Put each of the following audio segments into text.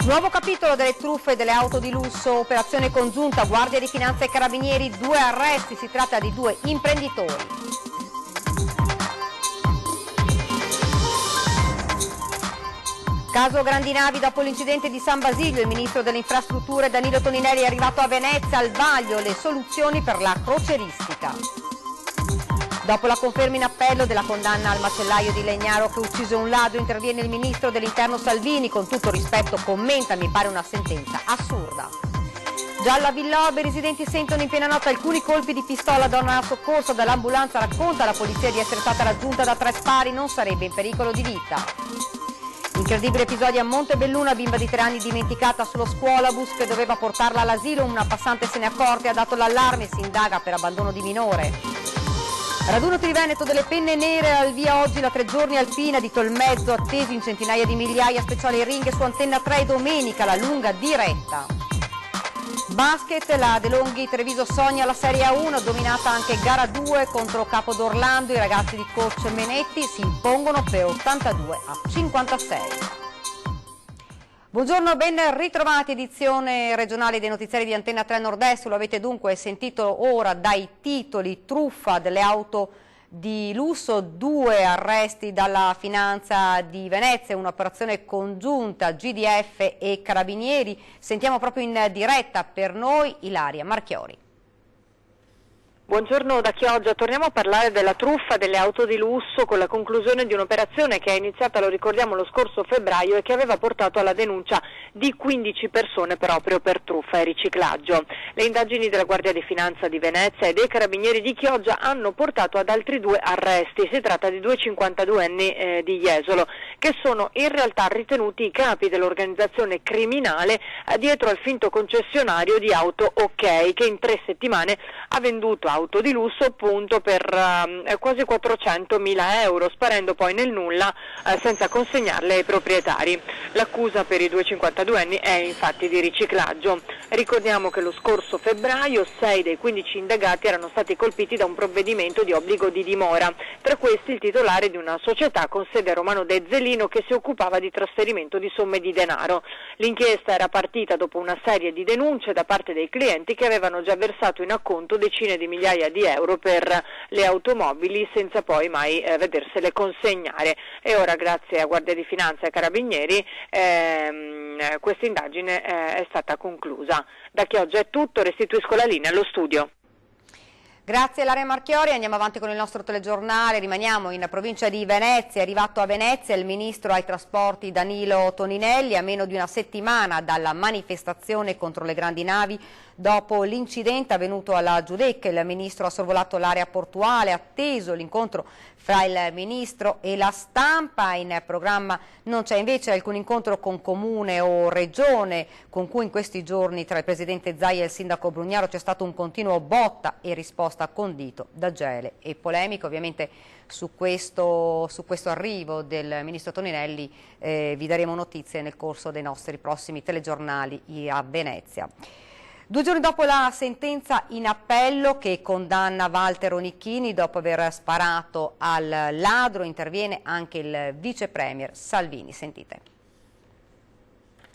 Nuovo capitolo delle truffe delle auto di lusso, operazione congiunta, Guardia di Finanza e Carabinieri, 2 arresti, si tratta di 2 imprenditori. Caso Grandi Navi, dopo l'incidente di San Basilio, il ministro delle infrastrutture Danilo Toninelli è arrivato a Venezia, al vaglio le soluzioni per la crocieristica. Dopo la conferma in appello della condanna al macellaio di Legnaro che uccise un ladro, interviene il ministro dell'interno Salvini, con tutto rispetto commenta, mi pare una sentenza assurda. Già alla Villorbe i residenti sentono in piena notte alcuni colpi di pistola, donna soccorsa dall'ambulanza racconta alla polizia di essere stata raggiunta da 3 spari, non sarebbe in pericolo di vita. Incredibile episodio a Montebelluna, bimba di 3 anni dimenticata sullo scuolabus che doveva portarla all'asilo, una passante se ne è accorta e ha dato l'allarme, si indaga per abbandono di minore. Raduno Triveneto delle penne nere, al via oggi la 3 giorni alpina di Tolmezzo, attesi in centinaia di migliaia, speciale ringhe su Antenna 3 domenica, la lunga diretta. Basket, la De Longhi Treviso sogna la Serie A1, dominata anche gara 2 contro Capodorlando, i ragazzi di coach Menetti si impongono per 82-56. Buongiorno, ben ritrovati, edizione regionale dei notiziari di Antenna 3 Nord-Est, lo avete dunque sentito ora dai titoli: truffa delle auto di lusso, 2 arresti dalla Finanza di Venezia, un'operazione congiunta GDF e Carabinieri. Sentiamo proprio in diretta per noi Ilaria Marchiori. Buongiorno da Chioggia, torniamo a parlare della truffa delle auto di lusso con la conclusione di un'operazione che è iniziata, lo ricordiamo, lo scorso febbraio e che aveva portato alla denuncia di 15 persone proprio per truffa e riciclaggio. Le indagini della Guardia di Finanza di Venezia e dei Carabinieri di Chioggia hanno portato ad altri 2 arresti. Si tratta di 2 52enni di Jesolo che sono in realtà ritenuti i capi dell'organizzazione criminale dietro al finto concessionario di Auto OK, che in 3 settimane ha venduto auto di lusso appunto per quasi 400.000 euro, sparendo poi nel nulla senza consegnarle ai proprietari. L'accusa per i 2 52enni è infatti di riciclaggio. Ricordiamo che lo scorso febbraio 6 dei 15 indagati erano stati colpiti da un provvedimento di obbligo di dimora, tra questi il titolare di una società con sede a Romano d'Ezzelino che si occupava di trasferimento di somme di denaro. L'inchiesta era partita dopo una serie di denunce da parte dei clienti che avevano già versato in acconto decine di migliaia di euro per le automobili senza poi mai vedersele consegnare, e ora grazie a Guardia di Finanza e Carabinieri questa indagine è stata conclusa. Da Chioggia è tutto, restituisco la linea allo studio. Grazie Ilaria Marchiori, andiamo avanti con il nostro telegiornale, rimaniamo in provincia di Venezia. È arrivato a Venezia il ministro ai trasporti Danilo Toninelli a meno di una settimana dalla manifestazione contro le grandi navi. Dopo l'incidente avvenuto alla Giudecca, il ministro ha sorvolato l'area portuale, atteso l'incontro fra il ministro e la stampa. In programma non c'è invece alcun incontro con comune o regione, con cui in questi giorni tra il presidente Zaia e il sindaco Brugnaro c'è stato un continuo botta e risposta condito da gele e polemiche. Ovviamente su questo arrivo del ministro Toninelli vi daremo notizie nel corso dei nostri prossimi telegiornali a Venezia. 2 giorni dopo la sentenza in appello che condanna Walter Onicchini dopo aver sparato al ladro, interviene anche il vice premier Salvini. Sentite.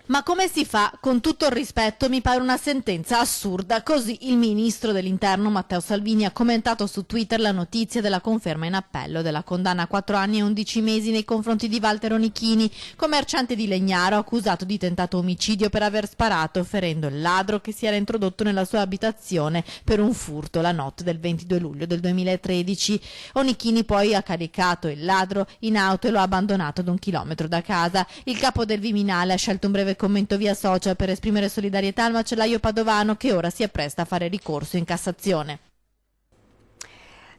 Ma come si fa? Con tutto il rispetto, mi pare una sentenza assurda. Così il ministro dell'interno Matteo Salvini ha commentato su Twitter la notizia della conferma in appello della condanna a 4 anni e 11 mesi nei confronti di Walter Onicchini, commerciante di Legnaro accusato di tentato omicidio per aver sparato ferendo il ladro che si era introdotto nella sua abitazione per un furto la notte del 22 luglio del 2013. Onicchini poi ha caricato il ladro in auto e lo ha abbandonato ad 1 chilometro da casa. Il capo del Viminale ha scelto un breve commento via social per esprimere solidarietà al macellaio padovano che ora si appresta a fare ricorso in Cassazione.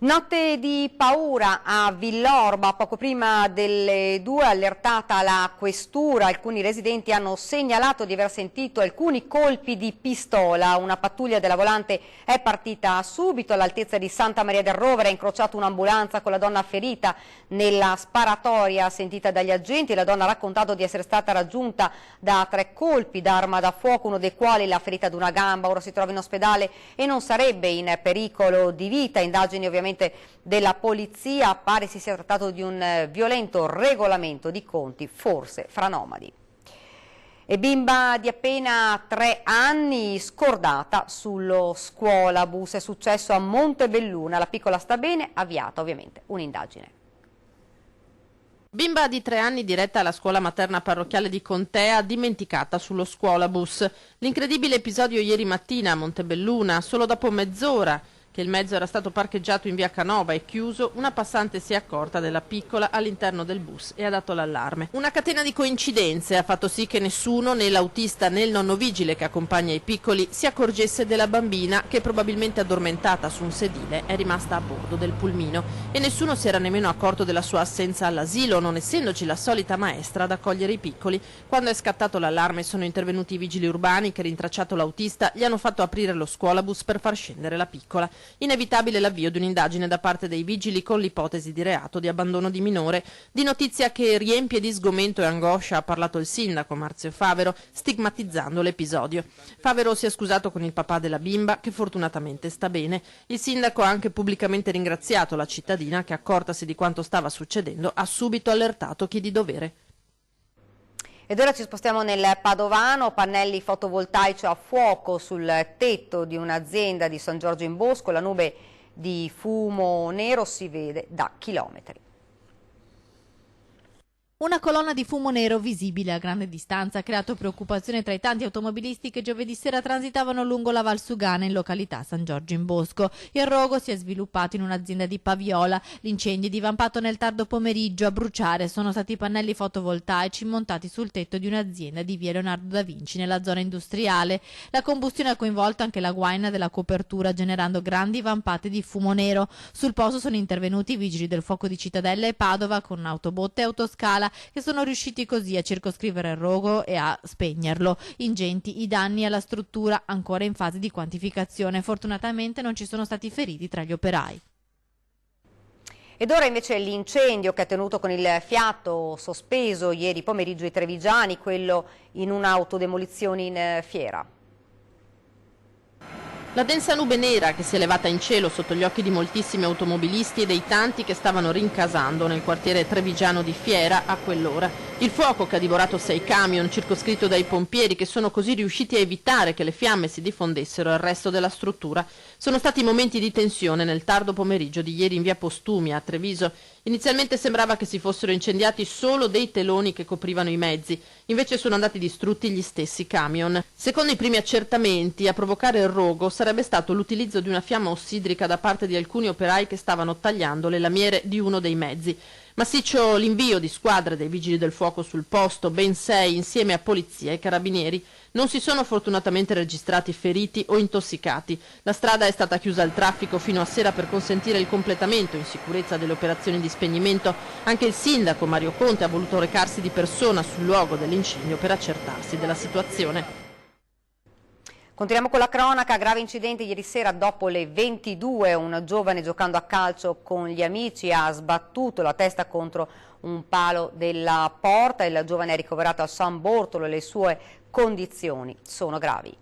Notte di paura a Villorba, poco prima delle 2, allertata la questura. Alcuni residenti hanno segnalato di aver sentito alcuni colpi di pistola. Una pattuglia della volante è partita subito all'altezza di Santa Maria del Rovere, ha incrociato un'ambulanza con la donna ferita nella sparatoria sentita dagli agenti. La donna ha raccontato di essere stata raggiunta da 3 colpi d'arma da fuoco, uno dei quali la ferita ad una gamba. Ora si trova in ospedale e non sarebbe in pericolo di vita. Indagini ovviamente della polizia, pare si sia trattato di un violento regolamento di conti, forse fra nomadi. E bimba di appena 3 anni scordata sullo scuolabus. È successo a Montebelluna. La piccola sta bene, avviata ovviamente un'indagine. Bimba di 3 anni diretta alla scuola materna parrocchiale di Contea, dimenticata sullo scuolabus. L'incredibile episodio ieri mattina a Montebelluna, solo dopo mezz'ora che il mezzo era stato parcheggiato in via Canova e chiuso, una passante si è accorta della piccola all'interno del bus e ha dato l'allarme. Una catena di coincidenze ha fatto sì che nessuno, né l'autista né il nonno vigile che accompagna i piccoli, si accorgesse della bambina che, probabilmente addormentata su un sedile, è rimasta a bordo del pulmino, e nessuno si era nemmeno accorto della sua assenza all'asilo, non essendoci la solita maestra ad accogliere i piccoli. Quando è scattato l'allarme sono intervenuti i vigili urbani che, rintracciato l'autista, gli hanno fatto aprire lo scuolabus per far scendere la piccola. Inevitabile l'avvio di un'indagine da parte dei vigili con l'ipotesi di reato di abbandono di minore. Di notizia che riempie di sgomento e angoscia ha parlato il sindaco Marzio Favero, stigmatizzando l'episodio. Favero si è scusato con il papà della bimba, che fortunatamente sta bene. Il sindaco ha anche pubblicamente ringraziato la cittadina che, accortasi di quanto stava succedendo, ha subito allertato chi di dovere. Ed ora ci spostiamo nel Padovano. Pannelli fotovoltaici a fuoco sul tetto di un'azienda di San Giorgio in Bosco. La nube di fumo nero si vede da chilometri. Una colonna di fumo nero visibile a grande distanza ha creato preoccupazione tra i tanti automobilisti che giovedì sera transitavano lungo la Valsugana in località San Giorgio in Bosco. Il rogo si è sviluppato in un'azienda di Paviola. L'incendio è divampato nel tardo pomeriggio. A bruciare sono stati i pannelli fotovoltaici montati sul tetto di un'azienda di via Leonardo da Vinci nella zona industriale. La combustione ha coinvolto anche la guaina della copertura, generando grandi vampate di fumo nero. Sul posto sono intervenuti i vigili del fuoco di Cittadella e Padova con autobotte e autoscala, che sono riusciti così a circoscrivere il rogo e a spegnerlo. Ingenti i danni alla struttura, ancora in fase di quantificazione. Fortunatamente non ci sono stati feriti tra gli operai. Ed ora invece l'incendio che ha tenuto con il fiato sospeso ieri pomeriggio i trevigiani, quello in un'autodemolizione in fiera. La densa nube nera che si è elevata in cielo sotto gli occhi di moltissimi automobilisti e dei tanti che stavano rincasando nel quartiere trevigiano di Fiera a quell'ora. Il fuoco che ha divorato 6 camion, circoscritto dai pompieri, che sono così riusciti a evitare che le fiamme si diffondessero al resto della struttura. Sono stati momenti di tensione nel tardo pomeriggio di ieri in via Postumia a Treviso. Inizialmente sembrava che si fossero incendiati solo dei teloni che coprivano i mezzi, invece sono andati distrutti gli stessi camion. Secondo i primi accertamenti, a provocare il rogo sarebbe stato l'utilizzo di una fiamma ossidrica da parte di alcuni operai che stavano tagliando le lamiere di uno dei mezzi. Massiccio l'invio di squadre dei vigili del fuoco sul posto, ben 6 insieme a polizia e carabinieri. Non si sono fortunatamente registrati feriti o intossicati. La strada è stata chiusa al traffico fino a sera per consentire il completamento in sicurezza delle operazioni di spegnimento. Anche il sindaco Mario Conte ha voluto recarsi di persona sul luogo dell'incendio per accertarsi della situazione. Continuiamo con la cronaca. Grave incidente ieri sera dopo le 22. Un giovane giocando a calcio con gli amici ha sbattuto la testa contro un palo della porta. Il giovane è ricoverato a San Bortolo e le sue condizioni sono gravi.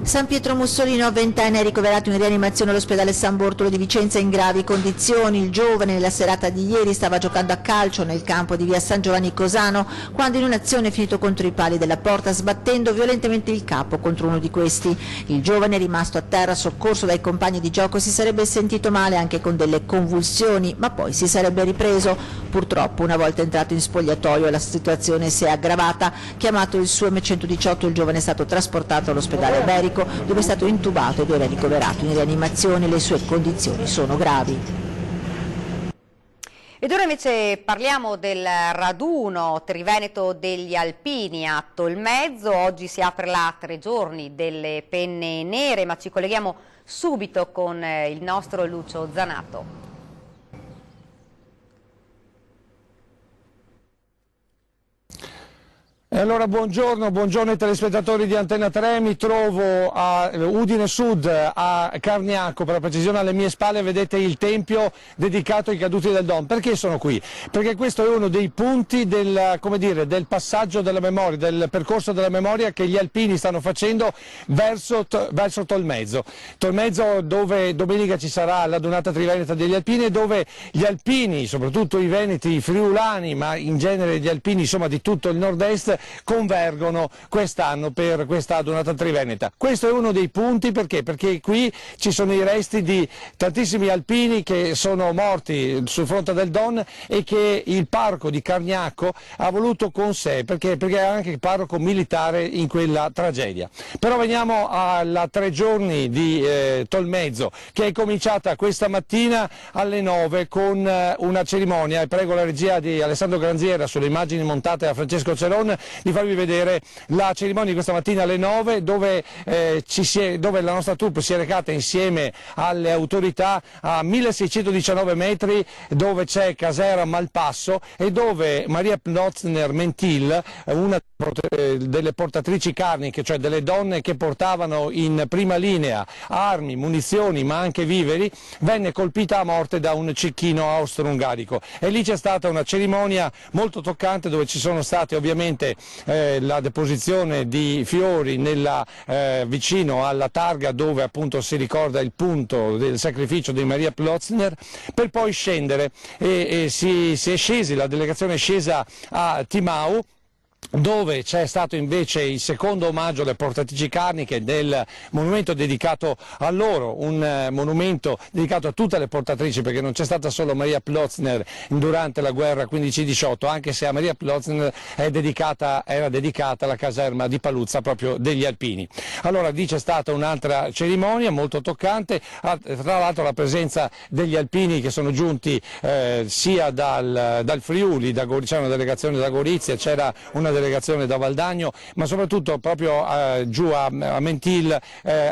San Pietro Mussolino, 20enne, è ricoverato in rianimazione all'ospedale San Bortolo di Vicenza in gravi condizioni. Il giovane nella serata di ieri stava giocando a calcio nel campo di via San Giovanni Cosano quando in un'azione è finito contro i pali della porta sbattendo violentemente il capo contro uno di questi. Il giovane è rimasto a terra soccorso dai compagni di gioco, si sarebbe sentito male anche con delle convulsioni ma poi si sarebbe ripreso. Purtroppo una volta entrato in spogliatoio la situazione si è aggravata. Chiamato il suo M118 il giovane è stato trasportato all'ospedale Berico dove è stato intubato ed ora ricoverato in rianimazione, le sue condizioni sono gravi. Ed ora invece parliamo del raduno Triveneto degli Alpini a Tolmezzo. Oggi si apre la 3 giorni delle penne nere, ma ci colleghiamo subito con il nostro Lucio Zanato. E allora buongiorno ai telespettatori di Antenna 3, mi trovo a Udine Sud, a Carniacco, per la precisione alle mie spalle vedete il tempio dedicato ai caduti del Don. Perché sono qui? Perché questo è uno dei punti del passaggio della memoria, del percorso della memoria che gli alpini stanno facendo verso Tolmezzo. Tolmezzo dove domenica ci sarà l'adunata triveneta degli alpini e dove gli alpini, soprattutto i veneti, i friulani, ma in genere gli alpini insomma di tutto il nord-est, convergono quest'anno per questa adunata triveneta. Questo è uno dei punti, perché qui ci sono i resti di tantissimi alpini che sono morti sul fronte del Don e che il parroco di Cargnacco ha voluto con sé, perché è anche il parroco militare in quella tragedia. Però veniamo alla 3 giorni di Tolmezzo, che è cominciata questa mattina alle 9 con una cerimonia, e prego la regia di Alessandro Granziera sulle immagini montate da Francesco Ceron di farvi vedere la cerimonia di questa mattina alle 9 dove la nostra troupe si è recata insieme alle autorità a 1619 metri, dove c'è Caserma Malpasso e dove Maria Plotzner Mentil, una delle portatrici carniche, cioè delle donne che portavano in prima linea armi, munizioni ma anche viveri, venne colpita a morte da un cecchino austro-ungarico, e lì c'è stata una cerimonia molto toccante dove ci sono state ovviamente la deposizione di fiori vicino alla targa dove appunto si ricorda il punto del sacrificio di Maria Plotzner, per poi scendere e si è scesi, la delegazione è scesa a Timau, dove c'è stato invece il secondo omaggio alle portatrici carniche del monumento dedicato a loro, un monumento dedicato a tutte le portatrici, perché non c'è stata solo Maria Plotzner durante la guerra 15-18, anche se a Maria Plotzner era dedicata la caserma di Paluzza proprio degli alpini. Allora lì c'è stata un'altra cerimonia molto toccante, tra l'altro la presenza degli alpini che sono giunti sia dal Friuli, c'era una delegazione da Gorizia, c'era una delegazione da Valdagno, ma soprattutto proprio giù a Mentil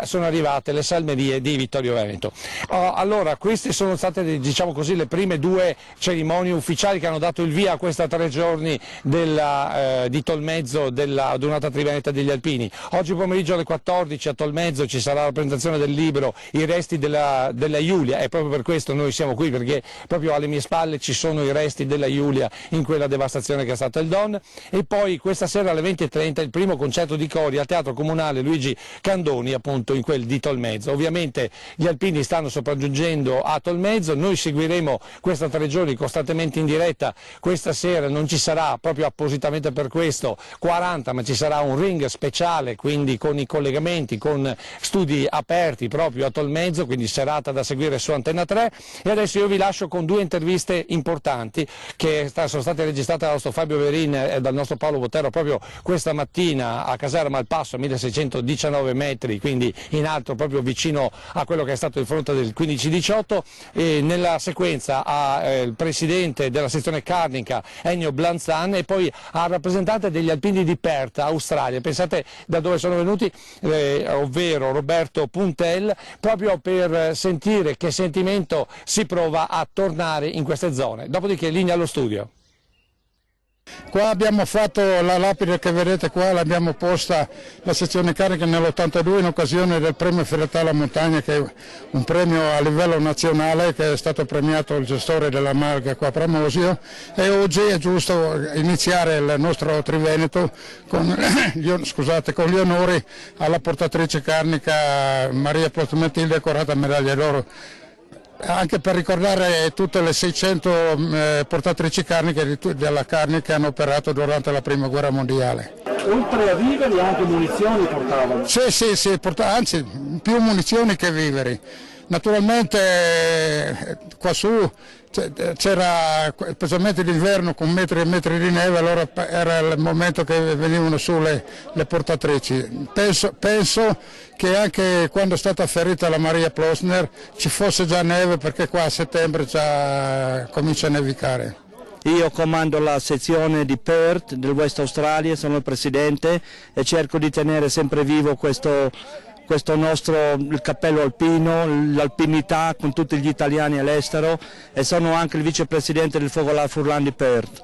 sono arrivate le salmerie di Vittorio Veneto. Allora queste sono state, diciamo così, le prime 2 cerimonie ufficiali che hanno dato il via a questa 3 giorni di Tolmezzo della adunata triveneta degli alpini. Oggi pomeriggio alle 14 a Tolmezzo ci sarà la presentazione del libro I resti della Iulia, e proprio per questo noi siamo qui, perché proprio alle mie spalle ci sono i resti della Iulia in quella devastazione che è stata il Don. E poi questa sera alle 20:30 il primo concerto di cori al Teatro Comunale Luigi Candoni, appunto in quel di Tolmezzo. Ovviamente gli alpini stanno sopraggiungendo a Tolmezzo, noi seguiremo questa 3 giorni costantemente in diretta. Questa sera non ci sarà, proprio appositamente per questo, 40, ma ci sarà un ring speciale, quindi con i collegamenti, con studi aperti proprio a Tolmezzo, quindi serata da seguire su Antenna 3. E adesso io vi lascio con 2 interviste importanti che sono state registrate dal nostro Fabio Verin e dal nostro Paolo Botero proprio questa mattina a Caserma Malpasso, a 1619 metri, quindi in alto, proprio vicino a quello che è stato il fronte del 15-18, e nella sequenza il presidente della sezione carnica Ennio Blanzan e poi al rappresentante degli alpini di Perth, Australia. Pensate da dove sono venuti, ovvero Roberto Puntel, proprio per sentire che sentimento si prova a tornare in queste zone. Dopodiché linea allo studio. Qua abbiamo fatto la lapide che vedete qua, l'abbiamo posta la sezione carica nell'82 in occasione del premio Fedeltà alla Montagna, che è un premio a livello nazionale che è stato premiato il gestore della Marga qua a Pramosio, e oggi è giusto iniziare il nostro Triveneto con gli onori alla portatrice carnica Maria Plotzner, decorata a medaglia d'oro, anche per ricordare tutte le 600 portatrici carniche della carne che hanno operato durante la Prima Guerra Mondiale. Oltre a viveri anche munizioni portavano? Sì, anzi più munizioni che viveri. Naturalmente qua su c'era, specialmente d'inverno con metri e metri di neve, allora era il momento che venivano su le portatrici. Penso che anche quando è stata ferita la Maria Plotzner ci fosse già neve, perché qua a settembre già comincia a nevicare. Io comando la sezione di Perth del West Australia, sono il presidente e cerco di tenere sempre vivo questo nostro il cappello alpino, l'alpinità con tutti gli italiani all'estero, e sono anche il vicepresidente del Focolare Furlan di Perth.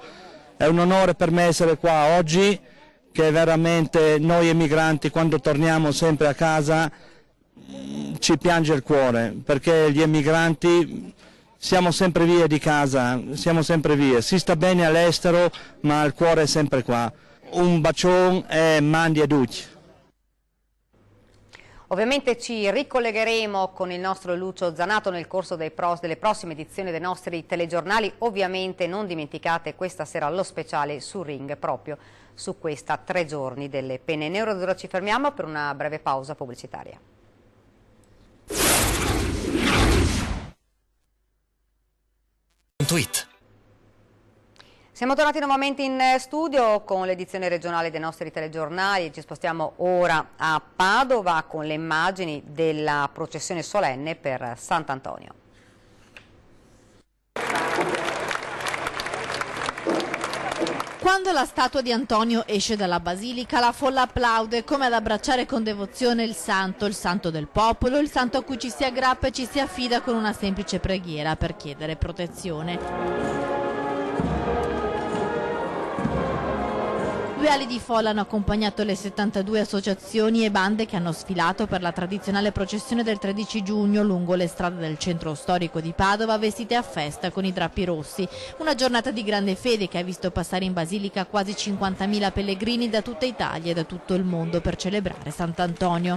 È un onore per me essere qua oggi, che veramente noi emigranti quando torniamo sempre a casa ci piange il cuore, perché gli emigranti siamo sempre via di casa, siamo sempre via, si sta bene all'estero ma il cuore è sempre qua. Un bacione e mandi a tutti. Ovviamente ci ricollegheremo con il nostro Lucio Zanato nel corso delle prossime edizioni dei nostri telegiornali. Ovviamente non dimenticate questa sera lo speciale su Ring proprio su questa 3 giorni delle pene. Ora ci fermiamo per una breve pausa pubblicitaria. Siamo tornati nuovamente in studio con l'edizione regionale dei nostri telegiornali. Ci spostiamo ora a Padova con le immagini della processione solenne per Sant'Antonio. Quando la statua di Antonio esce dalla basilica, la folla applaude come ad abbracciare con devozione il santo del popolo, il santo a cui ci si aggrappa e ci si affida con una semplice preghiera per chiedere protezione. 2 ali di folla hanno accompagnato le 72 associazioni e bande che hanno sfilato per la tradizionale processione del 13 giugno lungo le strade del centro storico di Padova, vestite a festa con i drappi rossi. Una giornata di grande fede che ha visto passare in basilica quasi 50.000 pellegrini da tutta Italia e da tutto il mondo per celebrare Sant'Antonio.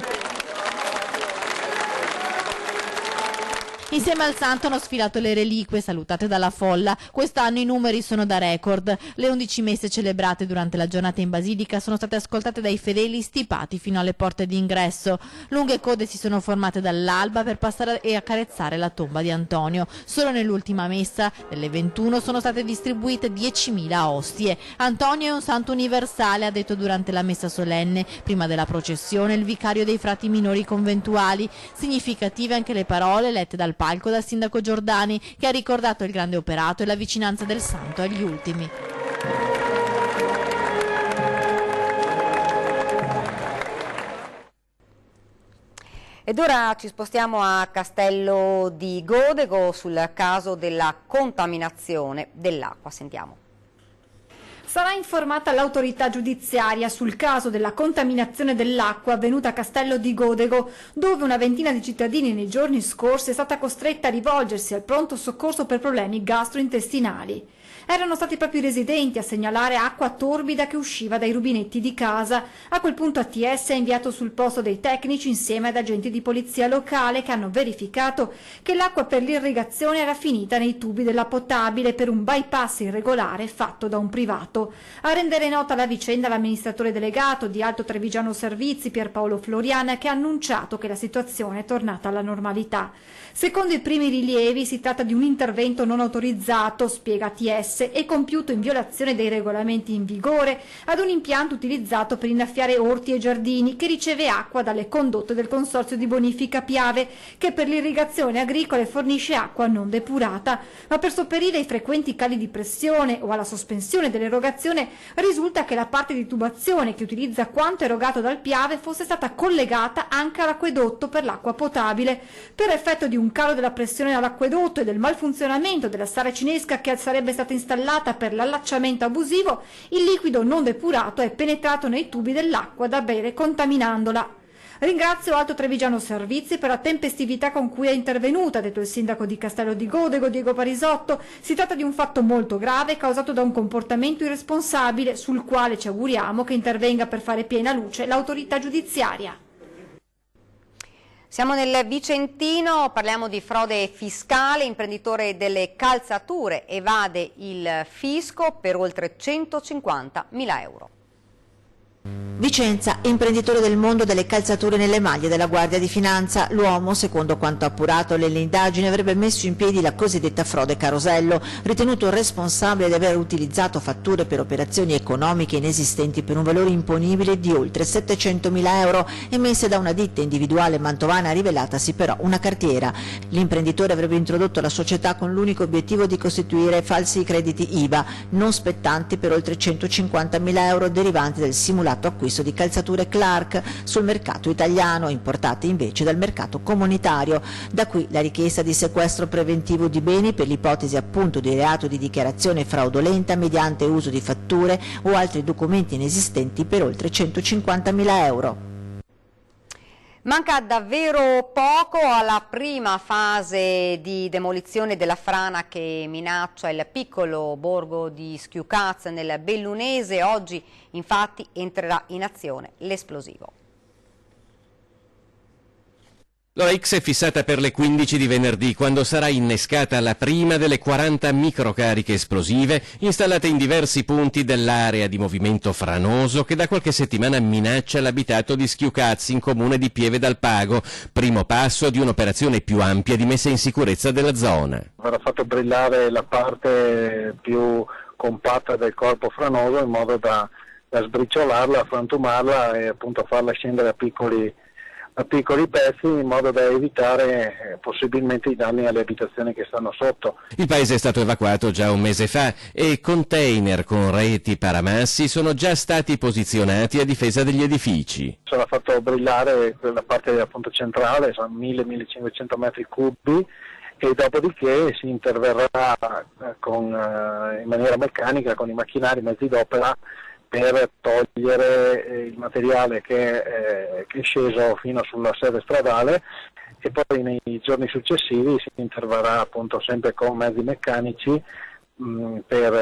Insieme al santo hanno sfilato le reliquie salutate dalla folla. Quest'anno i numeri sono da record. Le 11 messe celebrate durante la giornata in basilica sono state ascoltate dai fedeli stipati fino alle porte d'ingresso. Lunghe code si sono formate dall'alba per passare e accarezzare la tomba di Antonio. Solo nell'ultima messa, delle 21, sono state distribuite 10.000 ostie. Antonio è un santo universale, ha detto durante la messa solenne. Prima della processione il vicario dei frati minori conventuali. Significative anche le parole lette dal palco dal sindaco Giordani, che ha ricordato il grande operato e la vicinanza del santo agli ultimi. Ed ora ci spostiamo a Castello di Godego sul caso della contaminazione dell'acqua. Sentiamo. Sarà informata l'autorità giudiziaria sul caso della contaminazione dell'acqua avvenuta a Castello di Godego, dove una ventina di cittadini nei giorni scorsi è stata costretta a rivolgersi al pronto soccorso per problemi gastrointestinali. Erano stati proprio i residenti a segnalare acqua torbida che usciva dai rubinetti di casa. A quel punto ATS ha inviato sul posto dei tecnici insieme ad agenti di polizia locale che hanno verificato che l'acqua per l'irrigazione era finita nei tubi della potabile per un bypass irregolare fatto da un privato. A rendere nota la vicenda l'amministratore delegato di Alto Trevigiano Servizi Pierpaolo Floriana, che ha annunciato che la situazione è tornata alla normalità. Secondo i primi rilievi si tratta di un intervento non autorizzato, spiega ATS, e compiuto in violazione dei regolamenti in vigore ad un impianto utilizzato per innaffiare orti e giardini, che riceve acqua dalle condotte del Consorzio di Bonifica Piave, che per l'irrigazione agricola fornisce acqua non depurata. Ma per sopperire ai frequenti cali di pressione o alla sospensione dell'erogazione risulta che la parte di tubazione che utilizza quanto erogato dal Piave fosse stata collegata anche all'acquedotto per l'acqua potabile. Per effetto di un calo della pressione all'acquedotto e del malfunzionamento della saracinesca che sarebbe stata installata per l'allacciamento abusivo, il liquido non depurato è penetrato nei tubi dell'acqua da bere, contaminandola. Ringrazio Alto Trevigiano Servizi per la tempestività con cui è intervenuta, ha detto il sindaco di Castello di Godego, Diego Parisotto. Si tratta di un fatto molto grave causato da un comportamento irresponsabile sul quale ci auguriamo che intervenga per fare piena luce l'autorità giudiziaria. Siamo nel Vicentino, parliamo di frode fiscale. Imprenditore delle calzature evade il fisco per oltre 150.000 euro. Vicenza, imprenditore del mondo delle calzature nelle maglie della Guardia di Finanza. L'uomo, secondo quanto appurato nelle indagini, avrebbe messo in piedi la cosiddetta frode carosello, ritenuto responsabile di aver utilizzato fatture per operazioni economiche inesistenti per un valore imponibile di oltre 700.000 euro emesse da una ditta individuale mantovana rivelatasi però una cartiera. L'imprenditore avrebbe introdotto la società con l'unico obiettivo di costituire falsi crediti IVA non spettanti per oltre 150.000 euro derivanti del simulato acquisto di calzature Clark sul mercato italiano, importate invece dal mercato comunitario. Da qui la richiesta di sequestro preventivo di beni per l'ipotesi appunto di reato di dichiarazione fraudolenta mediante uso di fatture o altri documenti inesistenti per oltre 150.000 euro. Manca davvero poco alla prima fase di demolizione della frana che minaccia il piccolo borgo di Schiucaz nel Bellunese. Oggi infatti entrerà in azione l'esplosivo. L'ora X è fissata per le 15 di venerdì, quando sarà innescata la prima delle 40 microcariche esplosive installate in diversi punti dell'area di movimento franoso che da qualche settimana minaccia l'abitato di Schiucazzi, in comune di Pieve dal Pago, primo passo di un'operazione più ampia di messa in sicurezza della zona. Verrà fatto brillare la parte più compatta del corpo franoso in modo da sbriciolarla, frantumarla e appunto farla scendere a piccoli pezzi in modo da evitare possibilmente i danni alle abitazioni che stanno sotto. Il paese è stato evacuato già un mese fa e container con reti paramassi sono già stati posizionati a difesa degli edifici. Sarà fatto brillare quella parte appunto centrale, sono 1000-1500 metri cubi, e dopodiché si interverrà in maniera meccanica con i macchinari, i mezzi d'opera, per togliere il materiale che è sceso fino sulla sede stradale, e poi nei giorni successivi si interverrà appunto sempre con mezzi meccanici per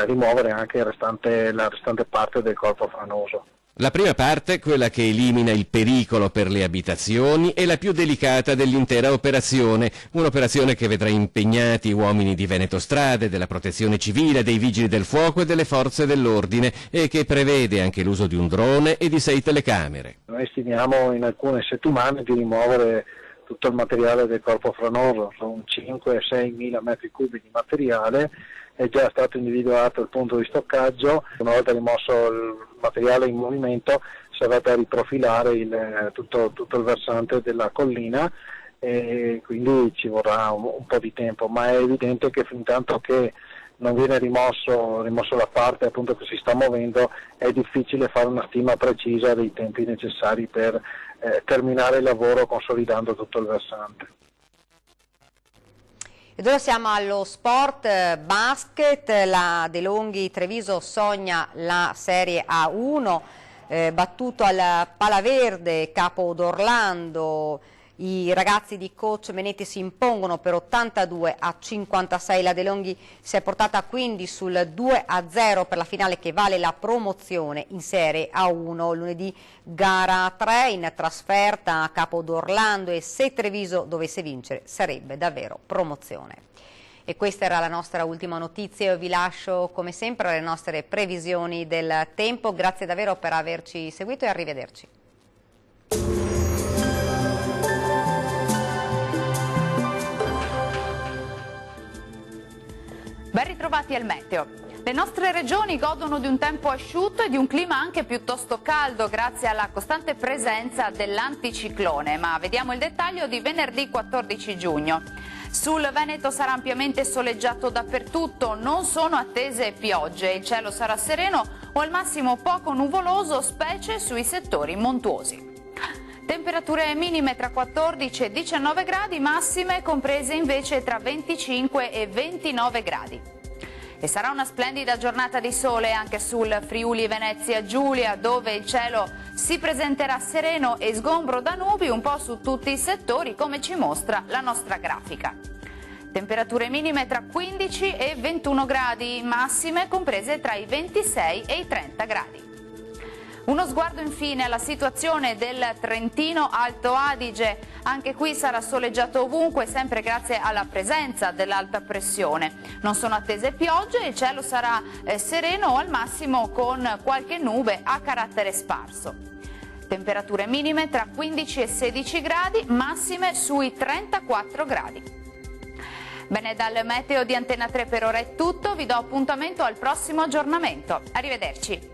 rimuovere anche la restante parte del corpo franoso. La prima parte, quella che elimina il pericolo per le abitazioni, è la più delicata dell'intera operazione, un'operazione che vedrà impegnati uomini di Veneto Strade, della Protezione Civile, dei Vigili del Fuoco e delle Forze dell'Ordine, e che prevede anche l'uso di un drone e di 6 telecamere. Noi stimiamo in alcune settimane di rimuovere tutto il materiale del corpo franoso, sono 5-6 mila metri cubi di materiale. È già stato individuato il punto di stoccaggio. Una volta rimosso il materiale in movimento sarà da riprofilare tutto il versante della collina, e quindi ci vorrà un po' di tempo, ma è evidente che fin tanto che non viene rimosso la parte appunto che si sta muovendo, è difficile fare una stima precisa dei tempi necessari per terminare il lavoro consolidando tutto il versante. Ed ora siamo allo sport basket. La De Longhi Treviso sogna la Serie A1, battuto al Palaverde Capo d'Orlando. I ragazzi di coach Menetti si impongono per 82-56. La De Longhi si è portata quindi sul 2-0 per la finale che vale la promozione in Serie A1. Lunedì gara 3 in trasferta a Capo d'Orlando, e se Treviso dovesse vincere sarebbe davvero promozione. E questa era la nostra ultima notizia. Io vi lascio come sempre alle nostre previsioni del tempo. Grazie davvero per averci seguito e arrivederci. Ben ritrovati al meteo. Le nostre regioni godono di un tempo asciutto e di un clima anche piuttosto caldo grazie alla costante presenza dell'anticiclone, ma vediamo il dettaglio di venerdì 14 giugno. Sul Veneto sarà ampiamente soleggiato dappertutto, non sono attese piogge, il cielo sarà sereno o al massimo poco nuvoloso, specie sui settori montuosi. Temperature minime tra 14 e 19 gradi, massime comprese invece tra 25 e 29 gradi. E sarà una splendida giornata di sole anche sul Friuli Venezia Giulia, dove il cielo si presenterà sereno e sgombro da nubi un po' su tutti i settori, come ci mostra la nostra grafica. Temperature minime tra 15 e 21 gradi, massime comprese tra i 26 e i 30 gradi. Uno sguardo infine alla situazione del Trentino Alto Adige. Anche qui sarà soleggiato ovunque, sempre grazie alla presenza dell'alta pressione. Non sono attese piogge, il cielo sarà sereno o al massimo con qualche nube a carattere sparso. Temperature minime tra 15 e 16 gradi, massime sui 34 gradi. Bene, dal meteo di Antena 3 per ora è tutto, vi do appuntamento al prossimo aggiornamento. Arrivederci.